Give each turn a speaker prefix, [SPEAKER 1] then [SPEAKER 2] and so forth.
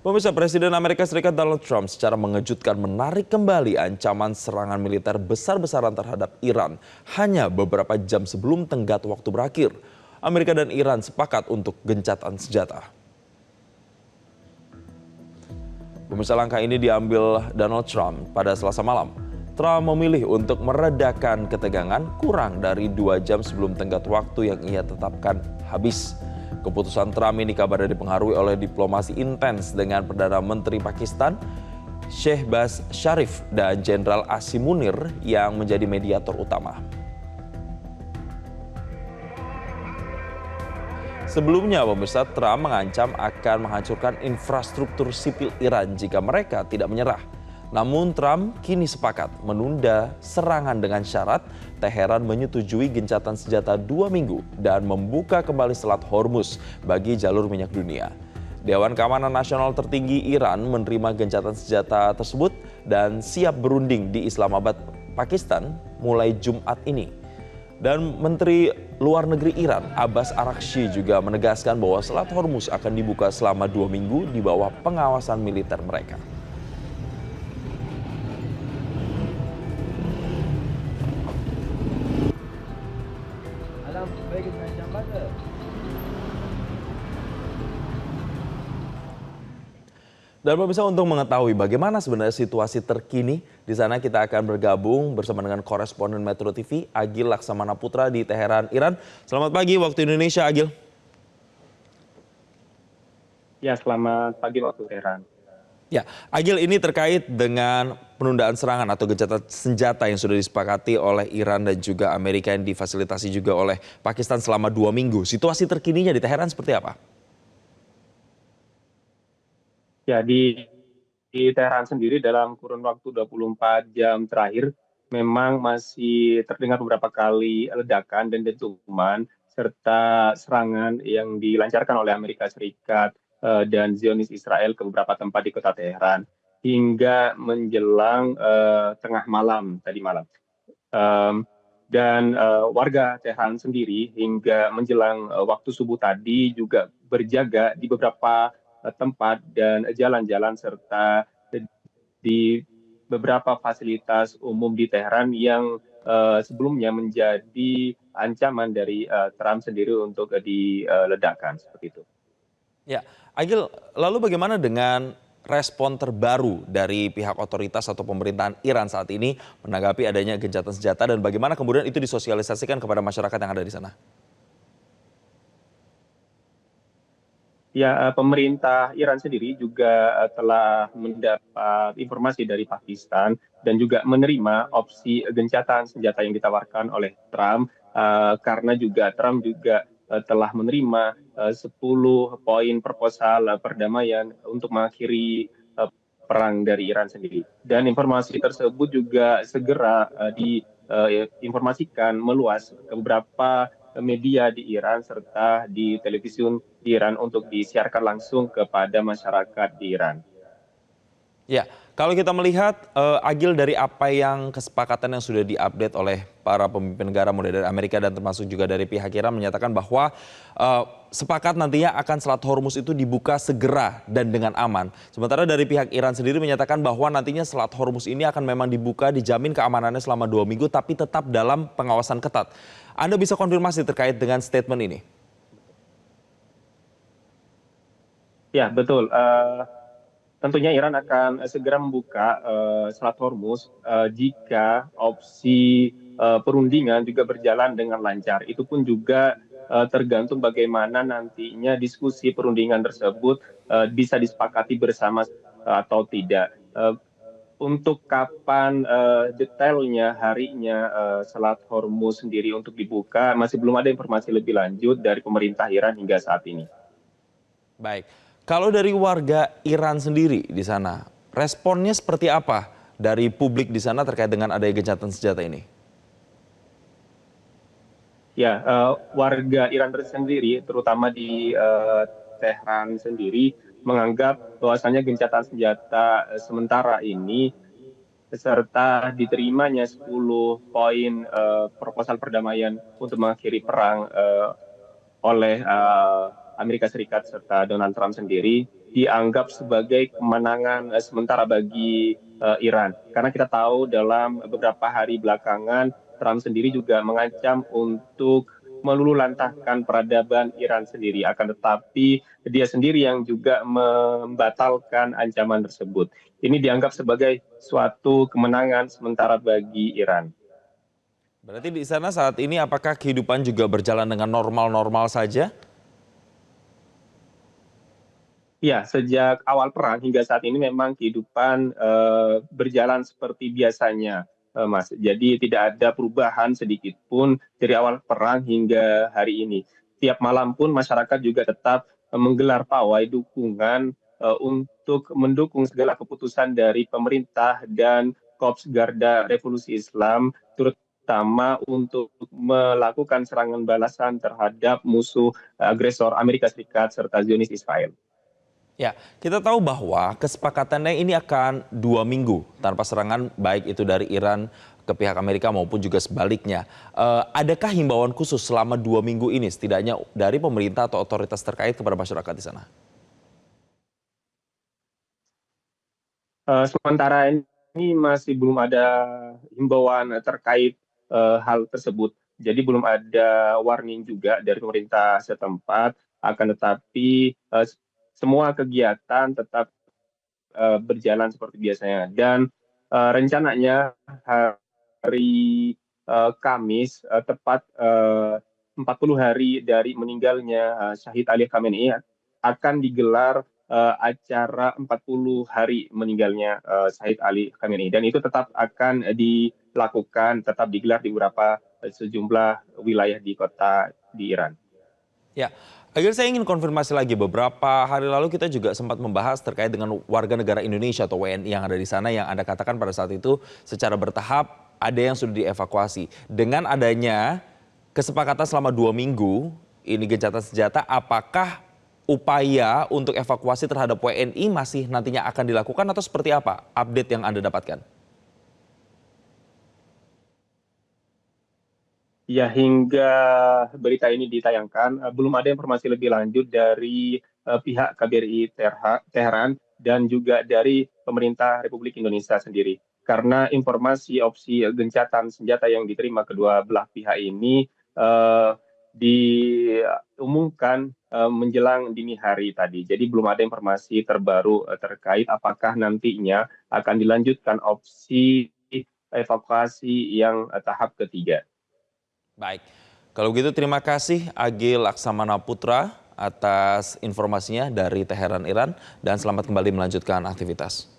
[SPEAKER 1] Pemirsa, Presiden Amerika Serikat Donald Trump secara mengejutkan menarik kembali ancaman serangan militer besar-besaran terhadap Iran hanya beberapa jam sebelum tenggat waktu berakhir. Amerika dan Iran sepakat untuk gencatan senjata. Pemirsa, langkah ini diambil Donald Trump pada Selasa malam. Trump memilih untuk meredakan ketegangan kurang dari 2 jam sebelum tenggat waktu yang ia tetapkan habis. Keputusan Trump ini kabarnya dipengaruhi oleh diplomasi intens dengan Perdana Menteri Pakistan Shehbaz Sharif dan Jenderal Asim Munir yang menjadi mediator utama. Sebelumnya, pemirsa, Trump mengancam akan menghancurkan infrastruktur sipil Iran jika mereka tidak menyerah. Namun Trump kini sepakat menunda serangan dengan syarat Teheran menyetujui gencatan senjata 2 minggu dan membuka kembali Selat Hormuz bagi jalur minyak dunia. Dewan Keamanan Nasional tertinggi Iran menerima gencatan senjata tersebut dan siap berunding di Islamabad, Pakistan mulai Jumat ini. Dan Menteri Luar Negeri Iran Abbas Araghchi juga menegaskan bahwa Selat Hormuz akan dibuka selama 2 minggu di bawah pengawasan militer mereka. Dan pemirsa, untuk mengetahui bagaimana sebenarnya situasi terkini di sana, kita akan bergabung bersama dengan koresponden Metro TV Agil Laksamana Putra di Teheran, Iran. Selamat pagi waktu Indonesia, Agil.
[SPEAKER 2] Ya, selamat pagi waktu Teheran.
[SPEAKER 1] Ya, Agil, ini terkait dengan penundaan serangan atau gencatan senjata yang sudah disepakati oleh Iran dan juga Amerika yang difasilitasi juga oleh Pakistan selama 2 minggu. Situasi terkininya di Teheran seperti apa?
[SPEAKER 2] Ya, di Teheran sendiri dalam kurun waktu 24 jam terakhir memang masih terdengar beberapa kali ledakan dan dentuman serta serangan yang dilancarkan oleh Amerika Serikat dan Zionis Israel ke beberapa tempat di kota Teheran hingga menjelang tengah malam tadi malam. Dan warga Teheran sendiri hingga menjelang waktu subuh tadi juga berjaga di beberapa tempat dan jalan-jalan serta di beberapa fasilitas umum di Teheran yang sebelumnya menjadi ancaman dari Trump sendiri untuk diledakkan seperti itu.
[SPEAKER 1] Ya, Agil, lalu bagaimana dengan respon terbaru dari pihak otoritas atau pemerintahan Iran saat ini menanggapi adanya gencatan senjata dan bagaimana kemudian itu disosialisasikan kepada masyarakat yang ada di sana?
[SPEAKER 2] Ya, pemerintah Iran sendiri juga telah mendapat informasi dari Pakistan dan juga menerima opsi gencatan senjata yang ditawarkan oleh Trump karena juga Trump juga telah menerima 10 poin proposal perdamaian untuk mengakhiri perang dari Iran sendiri. Dan informasi tersebut juga segera diinformasikan meluas ke beberapa media di Iran serta di televisi di Iran untuk disiarkan langsung kepada masyarakat di Iran.
[SPEAKER 1] Ya, kalau kita melihat Agil, dari apa yang kesepakatan yang sudah diupdate oleh para pemimpin negara mulai dari Amerika dan termasuk juga dari pihak Iran menyatakan bahwa sepakat nantinya akan Selat Hormuz itu dibuka segera dan dengan aman. Sementara dari pihak Iran sendiri menyatakan bahwa nantinya Selat Hormuz ini akan memang dibuka, dijamin keamanannya selama 2 minggu tapi tetap dalam pengawasan ketat. Anda bisa konfirmasi terkait dengan statement ini?
[SPEAKER 2] Ya, betul. Tentunya Iran akan segera membuka Selat Hormuz jika opsi perundingan juga berjalan dengan lancar. Itu pun juga tergantung bagaimana nantinya diskusi perundingan tersebut bisa disepakati bersama atau tidak. Untuk kapan detailnya harinya Selat Hormuz sendiri untuk dibuka, masih belum ada informasi lebih lanjut dari pemerintah Iran hingga saat ini.
[SPEAKER 1] Baik, kalau dari warga Iran sendiri di sana, responnya seperti apa dari publik di sana terkait dengan adanya gencatan senjata ini?
[SPEAKER 2] Ya, warga Iran sendiri, terutama di Tehran sendiri, menganggap bahwasannya gencatan senjata sementara ini beserta diterimanya 10 poin proposal perdamaian untuk mengakhiri perang oleh Amerika Serikat serta Donald Trump sendiri dianggap sebagai kemenangan sementara bagi Iran. Karena kita tahu dalam beberapa hari belakangan Trump sendiri juga mengancam untuk meluluhlantahkan peradaban Iran sendiri. Akan tetapi dia sendiri yang juga membatalkan ancaman tersebut. Ini dianggap sebagai suatu kemenangan sementara bagi Iran.
[SPEAKER 1] Berarti di sana saat ini apakah kehidupan juga berjalan dengan normal-normal saja?
[SPEAKER 2] Ya, sejak awal perang hingga saat ini memang kehidupan berjalan seperti biasanya, Mas. Jadi tidak ada perubahan sedikit pun dari awal perang hingga hari ini. Tiap malam pun masyarakat juga tetap menggelar pawai dukungan untuk mendukung segala keputusan dari pemerintah dan Korps Garda Revolusi Islam, terutama untuk melakukan serangan balasan terhadap musuh agresor Amerika Serikat serta Zionis Israel.
[SPEAKER 1] Ya, kita tahu bahwa kesepakatannya ini akan 2 minggu tanpa serangan baik itu dari Iran ke pihak Amerika maupun juga sebaliknya. Adakah himbauan khusus selama 2 minggu ini setidaknya dari pemerintah atau otoritas terkait kepada masyarakat di sana?
[SPEAKER 2] Sementara ini masih belum ada himbauan terkait hal tersebut. Jadi belum ada warning juga dari pemerintah setempat, akan tetapi semua kegiatan tetap berjalan seperti biasanya. Dan rencananya hari Kamis, tepat 40 hari dari meninggalnya Syahid Ali Khamenei, akan digelar acara 40 hari meninggalnya Syahid Ali Khamenei. Dan itu tetap akan dilakukan, tetap digelar di beberapa sejumlah wilayah di kota di Iran.
[SPEAKER 1] Ya, akhirnya saya ingin konfirmasi lagi. Beberapa hari lalu kita juga sempat membahas terkait dengan warga negara Indonesia atau WNI yang ada di sana yang Anda katakan pada saat itu secara bertahap ada yang sudah dievakuasi. Dengan adanya kesepakatan selama 2 minggu, ini gencatan senjata, apakah upaya untuk evakuasi terhadap WNI masih nantinya akan dilakukan atau seperti apa update yang Anda dapatkan?
[SPEAKER 2] Ya, hingga berita ini ditayangkan, belum ada informasi lebih lanjut dari pihak KBRI Teheran dan juga dari pemerintah Republik Indonesia sendiri. Karena informasi opsi gencatan senjata yang diterima kedua belah pihak ini diumumkan menjelang dini hari tadi. Jadi belum ada informasi terbaru terkait apakah nantinya akan dilanjutkan opsi evakuasi yang tahap ketiga.
[SPEAKER 1] Baik, kalau gitu terima kasih Agil Laksamana Putra atas informasinya dari Teheran, Iran, dan selamat kembali melanjutkan aktivitas.